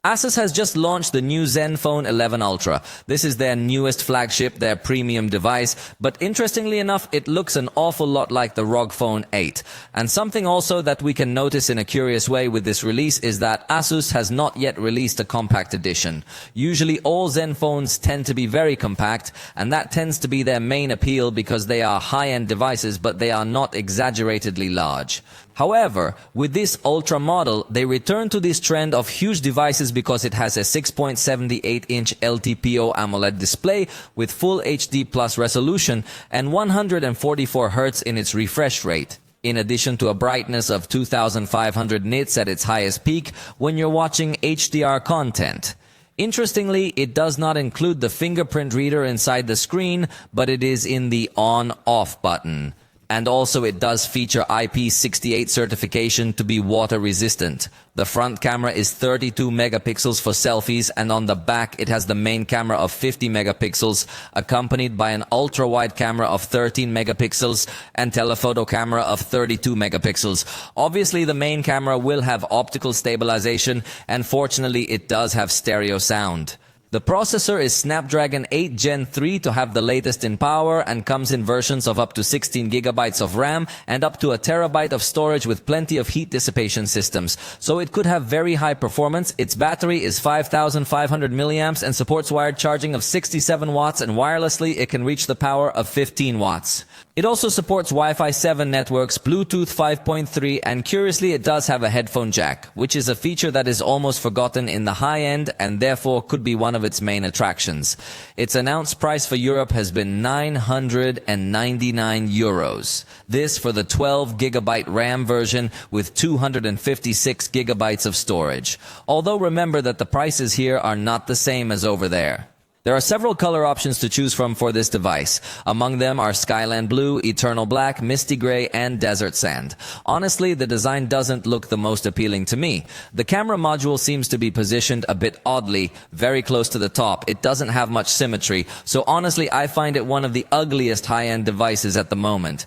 ASUS has just launched the new Zenfone 11 Ultra. This is their newest flagship, their premium device, but interestingly enough, it looks an awful lot like the ROG Phone 8. And something also that we can notice in a curious way with this release is that ASUS has not yet released a compact edition. Usually all Zenphones tend to be very compact, and that tends to be their main appeal because they are high-end devices, but they are not exaggeratedly large. However, with this Ultra model, they return to this trend of huge devices because it has a 6.78-inch LTPO AMOLED display with full HD plus resolution and 144 Hz in its refresh rate, in addition to a brightness of 2500 nits at its highest peak when you're watching HDR content. Interestingly, it does not include the fingerprint reader inside the screen, but it is in the on-off button. And also it does feature IP68 certification to be water resistant. The front camera is 32 megapixels for selfies, and on the back it has the main camera of 50 megapixels, accompanied by an ultra-wide camera of 13 megapixels and telephoto camera of 32 megapixels. Obviously the main camera will have optical stabilization, and fortunately it does have stereo sound. The processor is Snapdragon 8 Gen 3 to have the latest in power and comes in versions of up to 16 gigabytes of RAM and up to a terabyte of storage with plenty of heat dissipation systems. So it could have very high performance. Its battery is 5,500 milliamps and supports wired charging of 67 watts, and wirelessly it can reach the power of 15 watts. It also supports Wi-Fi 7 networks, Bluetooth 5.3, and curiously it does have a headphone jack, which is a feature that is almost forgotten in the high-end and therefore could be one of its main attractions. Its announced price for Europe has been €999. This for the 12 gigabyte RAM version with 256 gigabytes of storage. Although remember that the prices here are not the same as over there. There are several color options to choose from for this device. Among them are Skyland Blue, Eternal Black, Misty Gray, and Desert Sand. Honestly, the design doesn't look the most appealing to me. The camera module seems to be positioned a bit oddly, very close to the top. It doesn't have much symmetry, so honestly I find it one of the ugliest high-end devices at the moment.